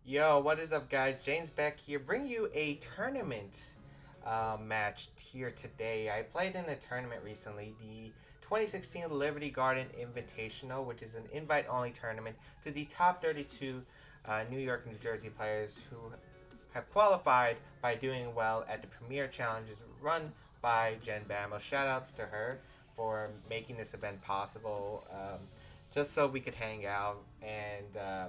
Yo, what is up, guys? James Baek here, bring you a tournament match here today. I played in a tournament recently, the 2016 Liberty Garden Invitational, which is an invite-only tournament to the top 32 New York, New Jersey players who have qualified by doing well at the Premier Challenges run by Jen Bamo. Shoutouts to her for making this event possible. Just so we could hang out and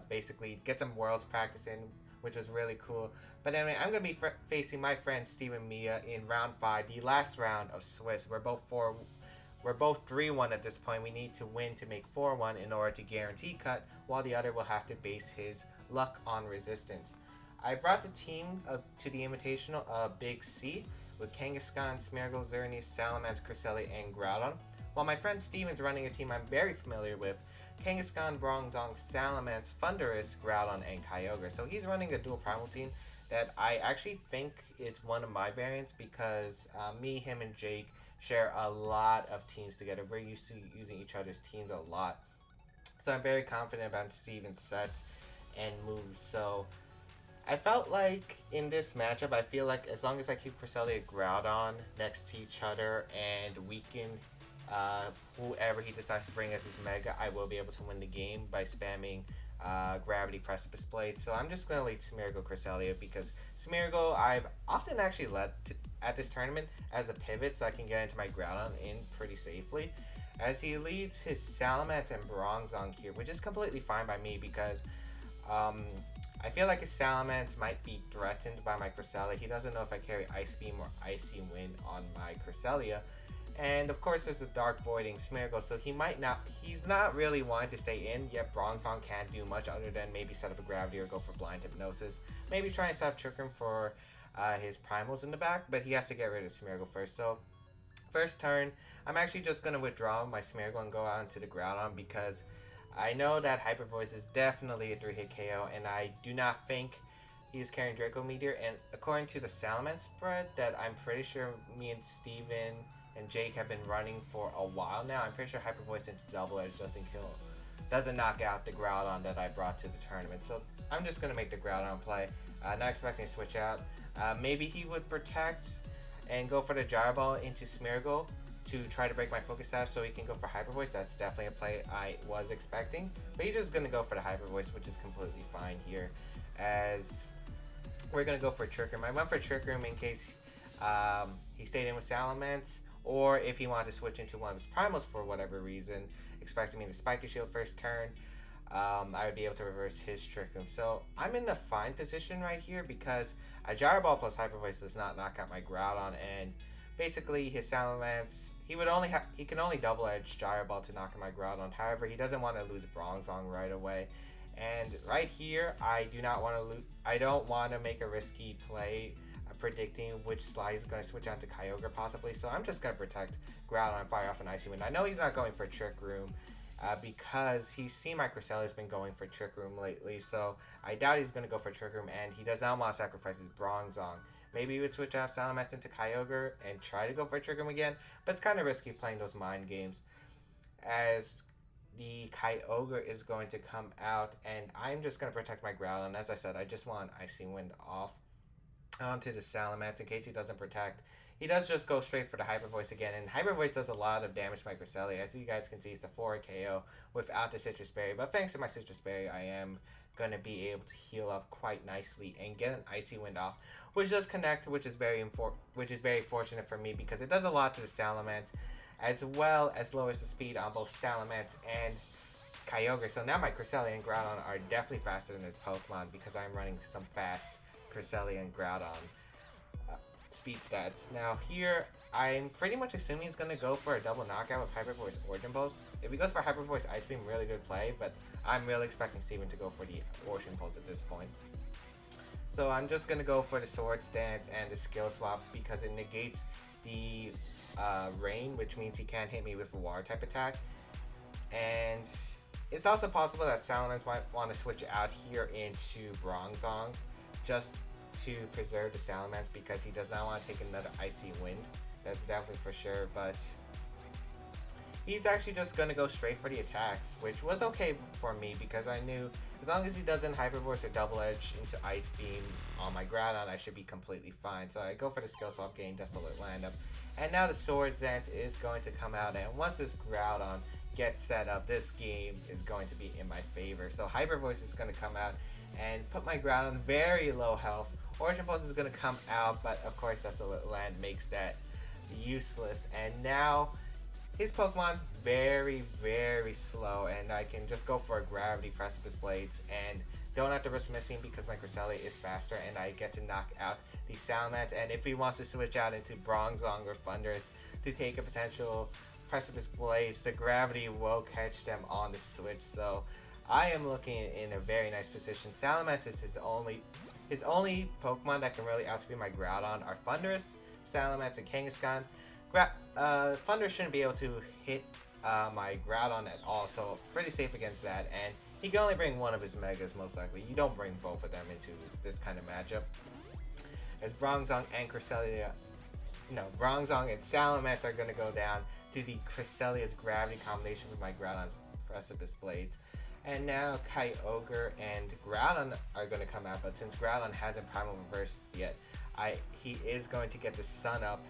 basically get some worlds practice in, which was really cool. But anyway, I'm going to be facing my friend Steven Mia in round 5, the last round of Swiss. We're both 3-1 at this point. We need to win to make 4-1 in order to guarantee cut, while the other will have to base his luck on resistance. I brought the team to the Invitational Big C with Kangaskhan, Smeargle, Xerneas, Salamence, Cresselia, and Groudon. While my friend Steven's running a team I'm very familiar with, Kangaskhan, Bronzong, Salamence, Thundurus, Groudon, and Kyogre. So he's running a dual primal team that I actually think it's one of my variants because me, him, and Jake share a lot of teams together. We're used to using each other's teams a lot. So I'm very confident about Steven's sets and moves. So I felt like in this matchup, I feel like as long as I keep Cresselia, Groudon next to each other and weaken whoever he decides to bring as his Mega, I will be able to win the game by spamming Gravity Precipice Blade. So I'm just going to lead Smeargle Cresselia because Smeargle I've often actually led at this tournament as a pivot so I can get into my Groudon in pretty safely. As he leads his Salamence and Bronzong here, which is completely fine by me because I feel like his Salamence might be threatened by my Cresselia. He doesn't know if I carry Ice Beam or Icy Wind on my Cresselia. And of course there's the Dark Voiding Smeargle, so he's not really wanting to stay in, yet Bronzong can't do much other than maybe set up a Gravity or go for Blind Hypnosis. Maybe try and set up Trick Room for his Primals in the back, but he has to get rid of Smeargle first. So first turn, I'm actually just going to withdraw my Smeargle and go out into the Groudon because I know that Hyper Voice is definitely a 3-hit KO, and I do not think he's carrying Draco Meteor. And according to the Salamence spread that I'm pretty sure me and Steven and Jake have been running for a while now, I'm pretty sure Hyper Voice into Double Edge doesn't knock out the Groudon that I brought to the tournament. So I'm just going to make the Groudon play. Not expecting to switch out. Maybe he would protect and go for the Gyro Ball into Smeargle to try to break my Focus Sash so he can go for Hyper Voice. That's definitely a play I was expecting. But he's just going to go for the Hyper Voice, which is completely fine here. As we're going to go for Trick Room. I went for Trick Room in case he stayed in with Salamence, or if he wanted to switch into one of his primals for whatever reason, expecting me to Spike his Shield first turn, I would be able to reverse his Trick Room. So I'm in a fine position right here because a Gyro Ball plus Hyper Voice does not knock out my Groudon, and basically his Salamence, he can only Double Edge Gyro Ball to knock out my Groudon. However, he doesn't want to lose Bronzong right away. And right here, I don't want to make a risky play predicting which slide is going to switch on to Kyogre possibly, so I'm just going to protect Groudon and fire off an Icy Wind. I know he's not going for Trick Room because he's seen my Cresselia has been going for Trick Room lately, so I doubt he's going to go for Trick Room, and he does not want to sacrifice his Bronzong. Maybe he would switch out Salamence into Kyogre and try to go for Trick Room again, but it's kind of risky playing those mind games as the Kyogre is going to come out, and I'm just going to protect my Groudon. As I said, I just want Icy Wind off onto the Salamence in case he doesn't protect. He does just go straight for the Hyper Voice again, and Hyper Voice does a lot of damage to my Cresselia. As you guys can see, it's a 4 KO without the Citrus Berry, but thanks to my Citrus Berry, I am going to be able to heal up quite nicely and get an Icy Wind off, which does connect, which is very fortunate for me because it does a lot to the Salamence, as well as lowers the speed on both Salamence and Kyogre. So now my Cresselia and Groudon are definitely faster than this Pokemon because I'm running some fast Cresselia and Groudon speed stats. Now here, I'm pretty much assuming he's going to go for a double knockout with Hyper Voice Origin Pulse. If he goes for Hyper Voice Ice Beam, really good play, but I'm really expecting Steven to go for the Origin Pulse at this point. So I'm just going to go for the Sword Stance and the Skill Swap because it negates the Rain, which means he can't hit me with a Water type attack. And it's also possible that Salamence might want to switch out here into Bronzong just to preserve the Salamence because he does not want to take another Icy Wind. That's definitely for sure, but he's actually just going to go straight for the attacks, which was okay for me because I knew As long as he doesn't Hyper Voice or Double Edge into Ice Beam on my Groudon, I should be completely fine. So I go for the skill swap, gain Desolate Land up. And now the Swords Dance is going to come out, and once this Groudon gets set up, this game is going to be in my favor. So Hyper Voice is going to come out and put my Groudon very low health. Origin Pulse is going to come out, but of course Desolate Land makes that useless. And now his Pokemon very, very slow, and I can just go for a Gravity Precipice Blades and don't have to risk missing because my Cresselia is faster, and I get to knock out the Salamence. And if he wants to switch out into Bronzong or Thundurus to take a potential Precipice Blades, the Gravity will catch them on the switch. So I am looking in a very nice position. Salamence is his only Pokemon that can really outspeed my Groudon are Thundurus, Salamence, and Kangaskhan. Thunder shouldn't be able to hit my Groudon at all, so pretty safe against that. And he can only bring one of his Megas most likely. You don't bring both of them into this kind of matchup. As Bronzong and Cresselia, Bronzong and Salamence are going to go down to the Cresselia's Gravity combination with my Groudon's Precipice Blades. And now Kyogre and Groudon are going to come out, but since Groudon hasn't Primal Reversed yet, he is going to get the Sun Up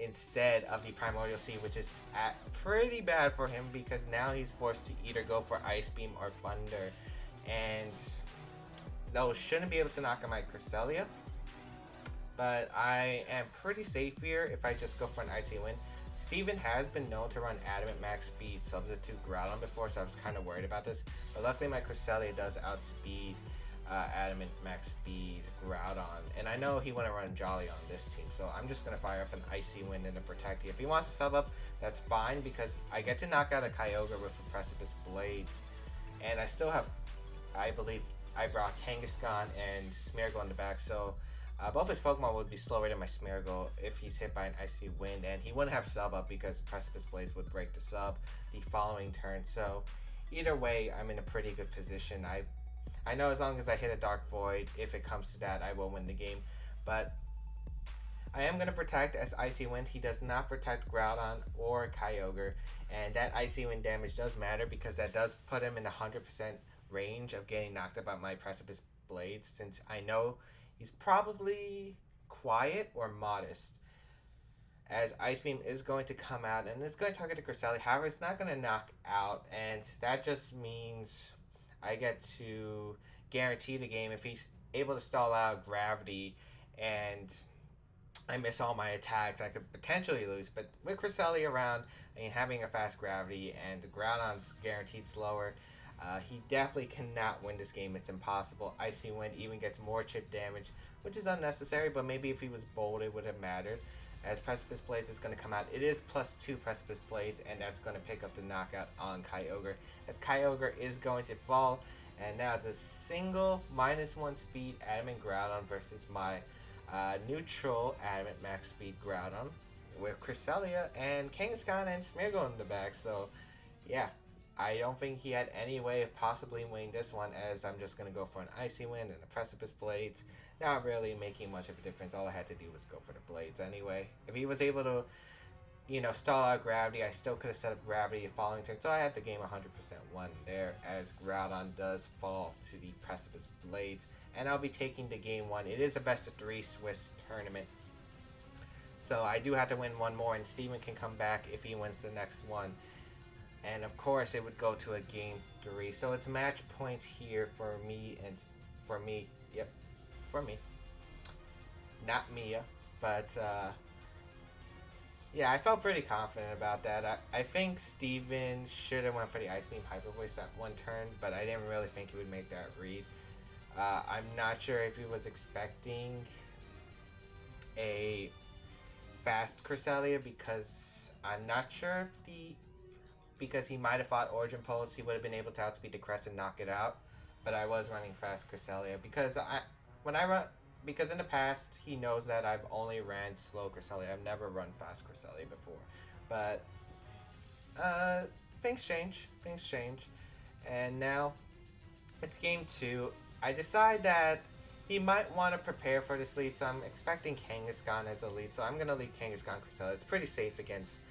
instead of the Primordial Sea, which is pretty bad for him because now he's forced to either go for Ice Beam or Thunder, and those shouldn't be able to knock out my Cresselia. But I am pretty safe here if I just go for an Icy Wind. Steven has been known to run Adamant Max Speed substitute Groudon before, so I was kind of worried about this. But luckily my Cresselia does outspeed Adamant Max Speed Groudon, and I know he want to run Jolly on this team, so I'm just going to fire off an Icy Wind and a Protecty. If he wants to sub up, that's fine, because I get to knock out a Kyogre with the Precipice Blades, and I still have, I believe, I brought Kangaskhan and Smeargle in the back, so both his Pokemon would be slower than my Smeargle if he's hit by an Icy Wind, and he wouldn't have sub up because Precipice Blades would break the sub the following turn. So either way, I'm in a pretty good position. I know as long as I hit a Dark Void, if it comes to that, I will win the game. But I am going to protect as Icy Wind. He does not protect Groudon or Kyogre, and that Icy Wind damage does matter because that does put him in 100% range of getting knocked out by my Precipice Blades, since I know he's probably quiet or modest. As Ice Beam is going to come out, and it's going to target the Cresselia. However, it's not going to knock out, and that just means I get to guarantee the game if he's able to stall out Gravity and I miss all my attacks. I could potentially lose, but with Cresselia around and having a fast Gravity and Groudon's guaranteed slower, he definitely cannot win this game. It's impossible. Icy Wind even gets more chip damage, which is unnecessary, but maybe if he was bold, it would have mattered. As Precipice Blades is going to come out, it is +2 Precipice Blades, and that's going to pick up the knockout on Kyogre, as Kyogre is going to fall. And now the single -1 speed Adamant Groudon versus my neutral Adamant Max Speed Groudon with Cresselia and Kangaskhan and Smeargle in the back. So yeah, I don't think he had any way of possibly winning this one, as I'm just going to go for an Icy Wind and a Precipice Blades. Not really making much of a difference. All I had to do was go for the Blades anyway. If he was able to, stall out Gravity, I still could have set up Gravity the following turn. So I had the game 100% won there, as Groudon does fall to the Precipice Blades. And I'll be taking the game 1. It is a best-of-3 Swiss tournament, so I do have to win one more, and Steven can come back if he wins the next one. And of course, it would go to a game 3. So it's match point here for me, for me. Not Mia, but yeah, I felt pretty confident about that. I think Steven should have went for the Ice Beam Hyper Voice that one turn, but I didn't really think he would make that read. I'm not sure if he was expecting a fast Cresselia, because I'm not sure if because he might have fought Origin Pulse, he would have been able to outspeed the Crest and knock it out. But I was running fast Cresselia because because in the past he knows that I've only ran slow Cresselia. I've never run fast Cresselia before. But things change. And now it's game 2. I decide that he might want to prepare for this lead, so I'm expecting Kangaskhan as a lead. So I'm going to lead Kangaskhan Cresselia. It's pretty safe against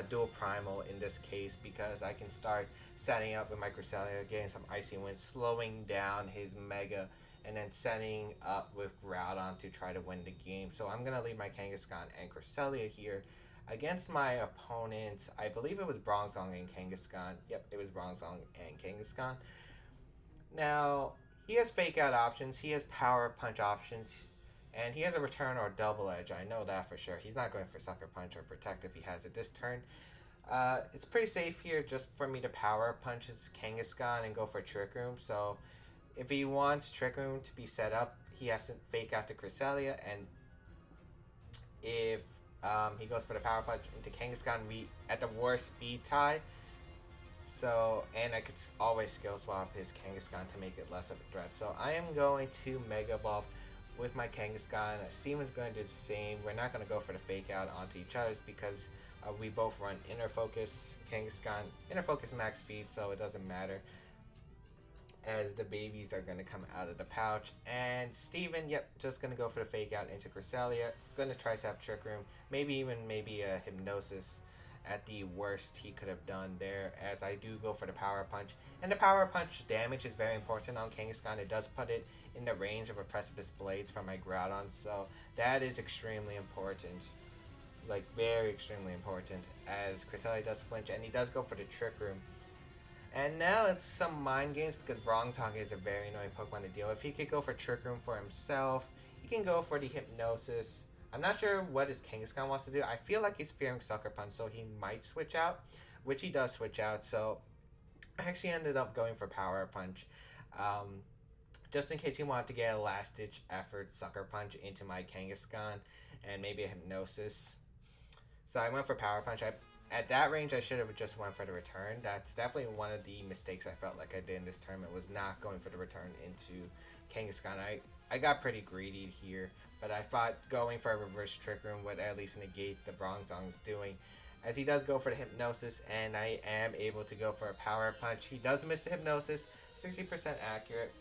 dual Primal in this case because I can start setting up with my Cresselia, getting some Icy Wind, slowing down his Mega, and then setting up with Groudon to try to win the game. So I'm going to lead my Kangaskhan and Cresselia here. Against my opponent, I believe it was Bronzong and Kangaskhan. Yep, it was Bronzong and Kangaskhan. Now, he has Fake Out options, he has Power Punch options, and he has a Return or Double Edge. I know that for sure. He's not going for Sucker Punch or Protect if he has it this turn. It's pretty safe here just for me to Power Punch his Kangaskhan and go for Trick Room. So, if he wants Trick Room to be set up, he has to Fake Out the Cresselia, and if he goes for the Power Punch into Kangaskhan, we, at the worst, speed tie. So, and I could always skill swap his Kangaskhan to make it less of a threat. So I am going to Mega Evolve with my Kangaskhan. Steven's going to do the same. We're not going to go for the Fake Out onto each other's because we both run Inner Focus. Kangaskhan, Inner Focus max speed, so it doesn't matter, as the babies are going to come out of the pouch. And Steven, yep, just going to go for the Fake Out into Cresselia. Going to Tricep Trick Room. Maybe a Hypnosis at the worst he could have done there, as I do go for the Power Punch. And the Power Punch damage is very important on Kangaskhan. It does put it in the range of a Precipice Blades from my Groudon, so that is extremely important. Like, very extremely important, as Cresselia does flinch, and he does go for the Trick Room. And now it's some mind games because Bronzong is a very annoying Pokemon to deal with. If he could go for Trick Room for himself, he can go for the Hypnosis. I'm not sure what his Kangaskhan wants to do. I feel like he's fearing Sucker Punch, so he might switch out, which he does switch out. So I actually ended up going for Power Punch, just in case he wanted to get a last-ditch effort Sucker Punch into my Kangaskhan and maybe a Hypnosis. So I went for Power Punch. At that range, I should have just went for the return. That's definitely one of the mistakes I felt like I did in this tournament, was not going for the return into Kangaskhan. I got pretty greedy here, but I thought going for a reverse Trick Room would at least negate the Bronzong's doing, as he does go for the Hypnosis, and I am able to go for a Power Punch. He does miss the Hypnosis, 60% accurate,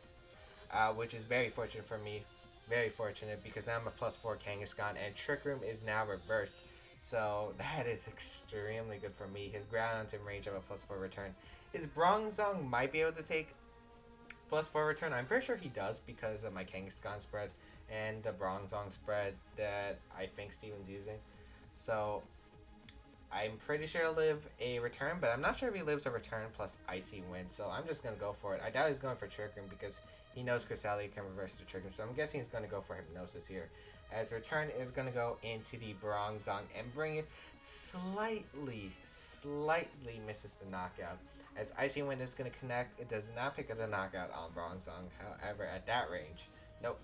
which is very fortunate for me. Very fortunate, because now I'm a +4 Kangaskhan, and Trick Room is now reversed. So that is extremely good for me. His Groudon's in range of a +4 return. His Bronzong might be able to take +4 return. I'm pretty sure he does because of my Kangaskhan spread and the Bronzong spread that I think Steven's using. So I'm pretty sure he'll live a return, but I'm not sure if he lives a return plus Icy Wind. So I'm just going to go for it. I doubt he's going for Trick Room because he knows Cresselia can reverse the Trick Room. So I'm guessing he's going to go for Hypnosis here, as return is going to go into the Bronzong and bring it slightly misses the knockout. As Icy Wind is going to connect, it does not pick up the knockout on Bronzong. However, at that range, nope.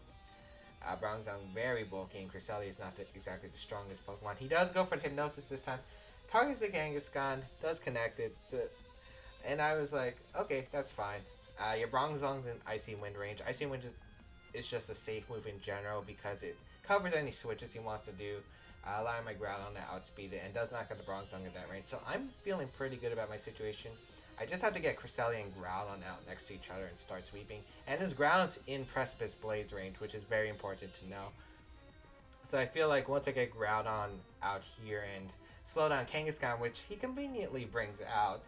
Bronzong very bulky, and Cresselia is not exactly the strongest Pokemon. He does go for the Hypnosis this time. Targets the Kangaskhan, does connect it. And I was like, okay, that's fine. Your Bronzong's in Icy Wind range. Icy Wind is just a safe move in general because it covers any switches he wants to do, allowing my Groudon to outspeed it, and does not get the Bronzong at that range. So I'm feeling pretty good about my situation. I just have to get Cresselia and Groudon out next to each other and start sweeping. And his Groudon's in Precipice Blades range, which is very important to know. So I feel like once I get Groudon out here and slow down Kangaskhan, which he conveniently brings out,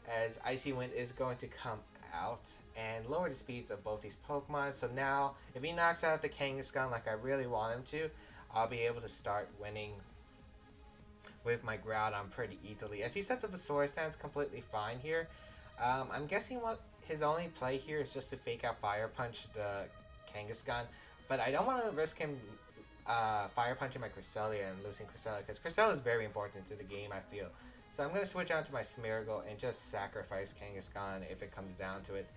as Icy Wind is going to come out and lower the speeds of both these Pokemon. So now, if he knocks out the Kangaskhan like I really want him to, I'll be able to start winning with my Groudon pretty easily. As he sets up a Swords Dance completely fine here. I'm guessing what his only play here is just to Fake Out Fire Punch the Kangaskhan, but I don't want to risk him Fire Punching my Cresselia and losing Cresselia, because Cresselia is very important to the game, I feel. So I'm going to switch out to my Smeargle and just sacrifice Kangaskhan if it comes down to it,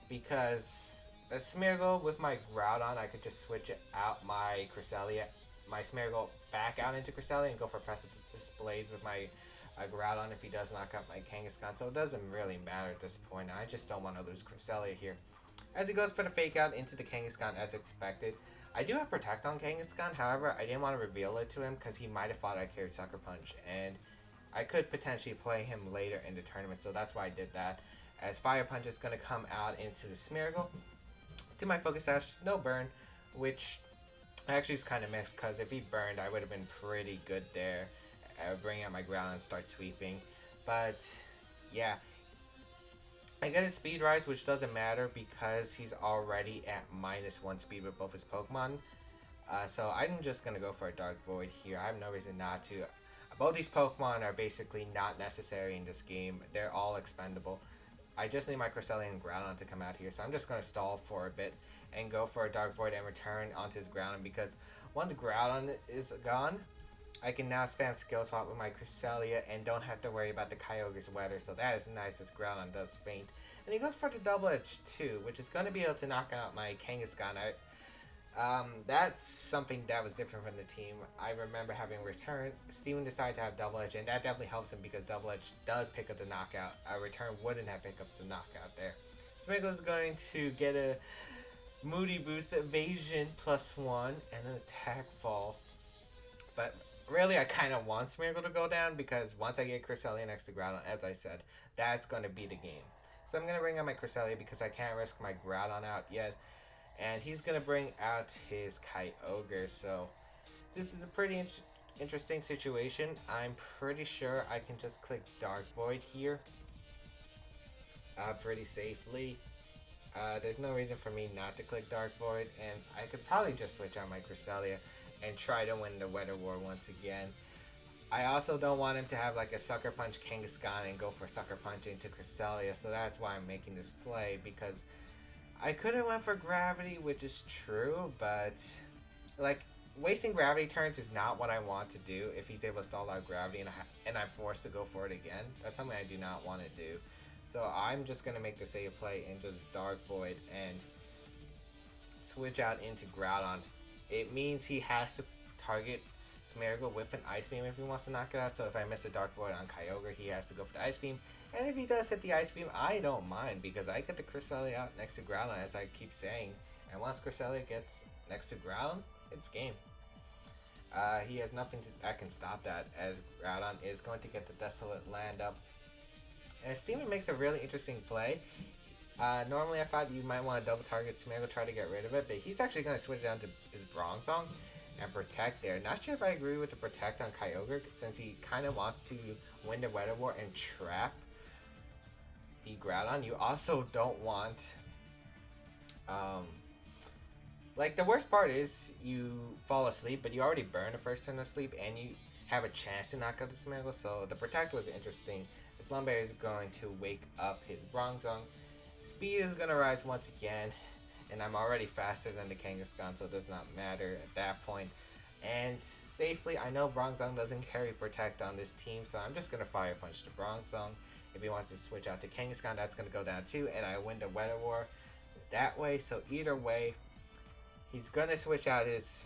because a Smeargle with my Groudon, I could just switch out my Cresselia, my Smeargle back out into Cresselia and go for Precipice Blades with my Groudon if he does knock out my Kangaskhan. So it doesn't really matter at this point. I just don't want to lose Cresselia here. As he goes for the Fake Out into the Kangaskhan as expected. I do have Protect on Kangaskhan, however, I didn't want to reveal it to him because he might have thought I carried Sucker Punch, and I could potentially play him later in the tournament, so that's why I did that. As Fire Punch is going to come out into the Smeargle. Do my Focus Sash, no burn. which actually is kind of mixed because if he burned, I would have been pretty good there. I would bring out my ground and start sweeping. But yeah, I get his speed rise, which doesn't matter because he's already at -1 speed with both his Pokemon. So I'm just going to go for a Dark Void here. I have no reason not to. Both these Pokemon are basically not necessary in this game. They're all expendable. I just need my Cresselia and Groudon to come out here, so I'm just going to stall for a bit and go for a Dark Void and return onto his Groudon, because once Groudon is gone, I can now spam Skill Swap with my Cresselia and don't have to worry about the Kyogre's Weather, so that is nice as Groudon does faint. And he goes for the Double Edge too, which is going to be able to knock out my Kangaskhan. That's something that was different from the team. I remember having Return. Steven decided to have Double Edge, and that definitely helps him because Double Edge does pick up the knockout. A Return wouldn't have picked up the knockout there. Smeargle's going to get a Moody Boost, Evasion +1, and an Attack Fall. But really, I kind of want Smeargle to go down because once I get Cresselia next to Groudon, as I said, that's going to be the game. So I'm going to bring out my Cresselia because I can't risk my Groudon out yet. And he's going to bring out his Kyogre. So this is a pretty interesting situation. I'm pretty sure I can just click Dark Void here pretty safely. There's no reason for me not to click Dark Void. And I could probably just switch out my Cresselia and try to win the Weather War once again. I also don't want him to have like a Sucker Punch Kangaskhan and go for Sucker Punch into Cresselia. So that's why I'm making this play, because I could have went for Gravity, which is true, but like wasting Gravity turns is not what I want to do. If he's able to stall out Gravity and I'm forced to go for it again, that's something I do not want to do. So I'm just going to make the safe play into Dark Void and switch out into Groudon. It means he has to target Smeargle with an Ice Beam if he wants to knock it out. So if I miss a Dark Void on Kyogre, he has to go for the Ice Beam. And if he does hit the Ice Beam, I don't mind because I get the Cresselia out next to Groudon, as I keep saying. And once Cresselia gets next to Groudon, it's game. He has nothing that can stop that, as Groudon is going to get the Desolate Land up. And Steven makes a really interesting play. Normally I thought you might want to double target Smeargle, try to get rid of it, but he's actually going to switch down to his Bronzong and Protect there. Not sure if I agree with the Protect on Kyogre, since he kind of wants to win the Weather War and trap the Groudon. You also don't want, like, the worst part is you fall asleep, but you already burn the first turn of sleep, and you have a chance to knock out the Smeargle, so the Protect was interesting. The Slumberry is going to wake up his Bronzong. Speed is going to rise once again, and I'm already faster than the Kangaskhan, so it does not matter at that point. And safely, I know Bronzong doesn't carry Protect on this team, so I'm just going to Fire Punch the Bronzong. If he wants to switch out to Kangaskhan, that's going to go down too, and I win the Weather War that way. So either way, he's going to switch out his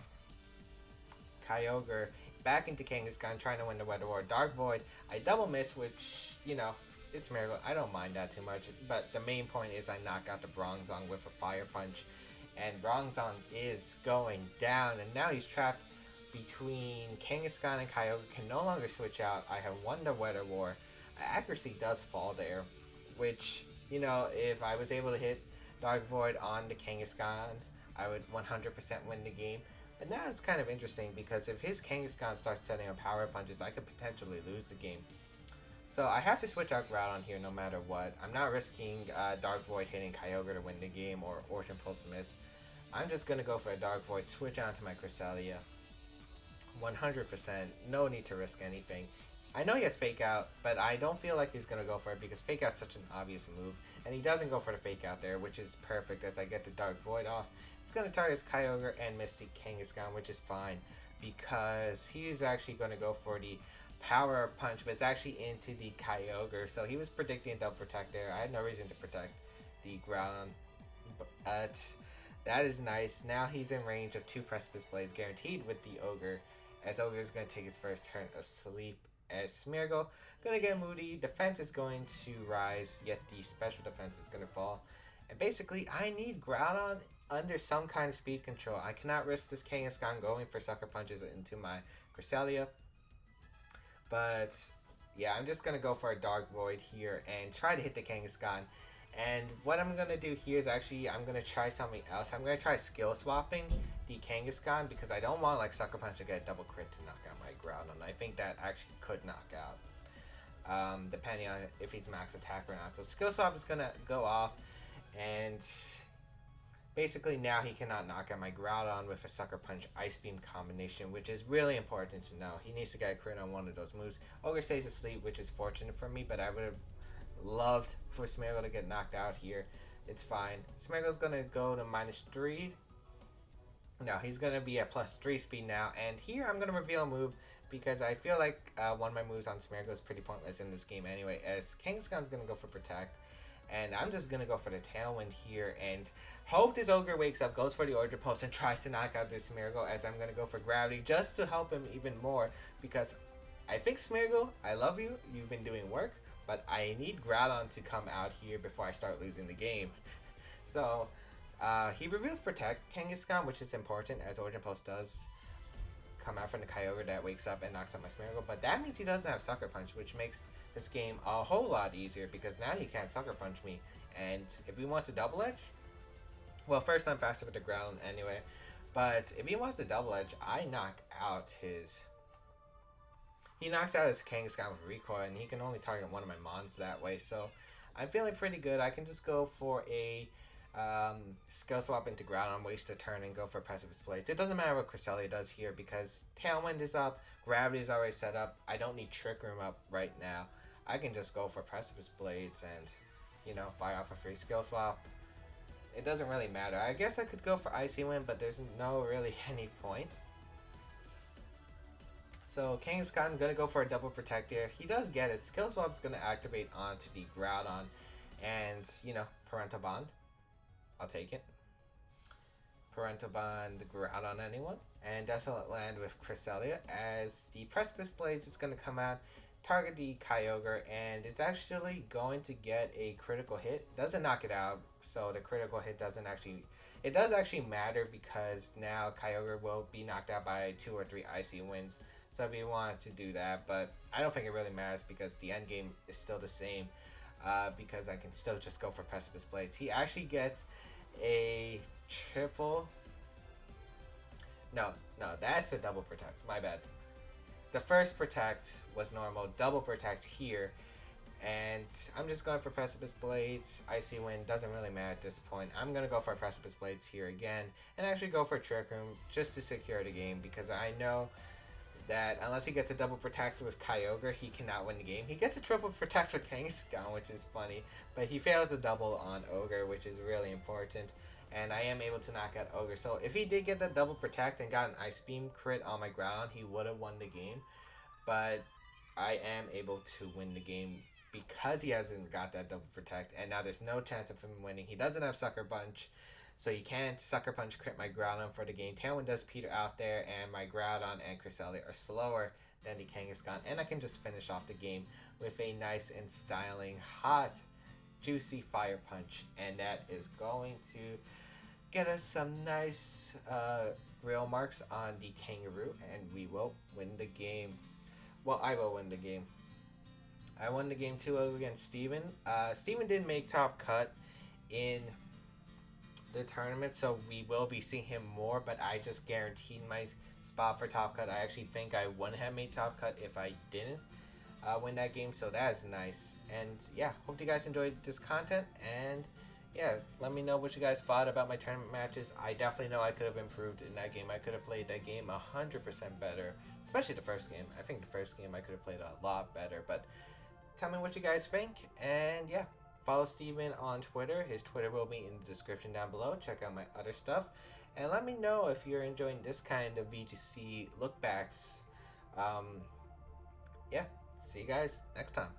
Kyogre back into Kangaskhan, trying to win the Weather War. Dark Void, I double miss, which, you know, it's Miracle. I don't mind that too much, but the main point is I knock out the Bronzong with a Fire Punch, and Bronzong is going down, and now he's trapped between Kangaskhan and Kyogre, can no longer switch out. I have won the Weather War. Accuracy does fall there, which, you know, if I was able to hit Dark Void on the Kangaskhan, I would 100% win the game. But now it's kind of interesting because if his Kangaskhan starts setting up Power Punches, I could potentially lose the game. So I have to switch out Groudon here no matter what. I'm not risking Dark Void hitting Kyogre to win the game or Ocean Pulse Miss. I'm just going to go for a Dark Void, switch out to my Cresselia. 100%, no need to risk anything. I know he has Fake Out, but I don't feel like he's going to go for it because Fake Out's such an obvious move. And he doesn't go for the Fake Out there, which is perfect as I get the Dark Void off. It's going to target his Kyogre and Misty Kangaskhan, which is fine because he's actually going to go for the Power Punch, but it's actually into the Kyogre. So he was predicting a double Protect there. I had no reason to protect the Groudon, but that is nice. Now he's in range of 2 Precipice Blades guaranteed with the Ogre, as Ogre is going to take his first turn of sleep. As Smeargle going to get moody, defense is going to rise, yet the special defense is going to fall. And basically, I need Groudon under some kind of speed control. I cannot risk this Kangaskhan going for Sucker Punches into my Cresselia. But yeah, I'm just going to go for a Dark Void here and try to hit the Kangaskhan. And what I'm going to do here is actually, I'm going to try something else. I'm going to try skill swapping the Kangaskhan because I don't want like Sucker Punch to get a double crit to knock out my Groudon. I think that actually could knock out, depending on if he's max attack or not. So Skill Swap is gonna go off, and basically now he cannot knock out my Groudon with a Sucker Punch Ice Beam combination, which is really important to know. He needs to get a crit on one of those moves. Ogre stays asleep, which is fortunate for me, but I would have loved for Smeargle to get knocked out here. It's fine. Smeargle's gonna go to -3. No, he's gonna be at +3 speed now, and here I'm gonna reveal a move because I feel like one of my moves on Smeargle is pretty pointless in this game anyway, as Kangaskhan's gonna go for Protect, and I'm just gonna go for the Tailwind here and hope this Ogre wakes up, goes for the Order Pulse, and tries to knock out this Smeargle, as I'm gonna go for Gravity just to help him even more, because I think Smeargle, I love you, you've been doing work, but I need Groudon to come out here before I start losing the game. So he reveals Protect Kangaskhan, which is important, as Origin Pulse does come out from the Kyogre that wakes up and knocks out my Smeargle, but that means he doesn't have Sucker Punch, which makes this game a whole lot easier, because now he can't Sucker Punch me. And if he wants to Double Edge, well, first I'm faster with the Groudon anyway, but if he wants to Double Edge, I knock out his... He knocks out his Kangaskhan with Recoil, and he can only target one of my Mons that way, so I'm feeling pretty good. I can just go for a Skill Swap into Groudon, waste a turn, and go for Precipice Blades. It doesn't matter what Cresselia does here, because Tailwind is up, Gravity is already set up, I don't need Trick Room up right now. I can just go for Precipice Blades and, you know, fire off a free Skill Swap. It doesn't really matter. I guess I could go for Icy Wind, but there's no really any point. So Kangaskhan gonna go for a double protect here. He does get it. Skill Swap's gonna activate onto the Groudon, and you know, Parental Bond. I'll take it. Parental Bond Groudon anyone, and Desolate Land with Cresselia, as the Precipice Blades is gonna come out, target the Kyogre, and it's actually going to get a critical hit. Doesn't knock it out, so the critical hit doesn't actually. It does actually matter, because now Kyogre will be knocked out by 2 or 3 Icy Winds. So if you wanted to do that, but I don't think it really matters, because the end game is still the same, because I can still just go for Precipice Blades. He actually gets a triple. No, that's a double protect. My bad. The first protect was normal, double protect here, and I'm just going for Precipice Blades. Icy Wind doesn't really matter at this point. I'm going to go for Precipice Blades here again, and actually go for Trick Room just to secure the game, because I know that unless he gets a double protect with Kyogre, he cannot win the game. He gets a triple protect with Kangaskhan, which is funny, but he fails the double on Ogre, which is really important, and I am able to knock out Ogre. So if he did get that double protect and got an Ice Beam crit on my Groudon, he would have won the game, but I am able to win the game because he hasn't got that double protect, and now there's no chance of him winning. He doesn't have Sucker Punch, so you can't Sucker Punch crit my Groudon for the game. Tailwind does peter out there, and my Groudon and Cresselia are slower than the Kangaskhan, and I can just finish off the game with a nice and styling, hot, juicy Fire Punch, and that is going to get us some nice grill marks on the Kangaroo, and we will win the game. Well, I will win the game. I won the game 2-0 against Steven. Steven did make top cut in the tournament, so we will be seeing him more, but I just guaranteed my spot for top cut. I actually think I wouldn't have made top cut if I didn't win that game, so that is nice. And yeah, hope you guys enjoyed this content, and yeah, let me know what you guys thought about my tournament matches. I definitely know I could have improved in that game. I could have played that game 100% better, especially the first game. I think the first game I could have played a lot better, but tell me what you guys think, and yeah, follow Steven on Twitter. His Twitter will be in the description down below. Check out my other stuff, and let me know if you're enjoying this kind of VGC lookbacks. Yeah, see you guys next time.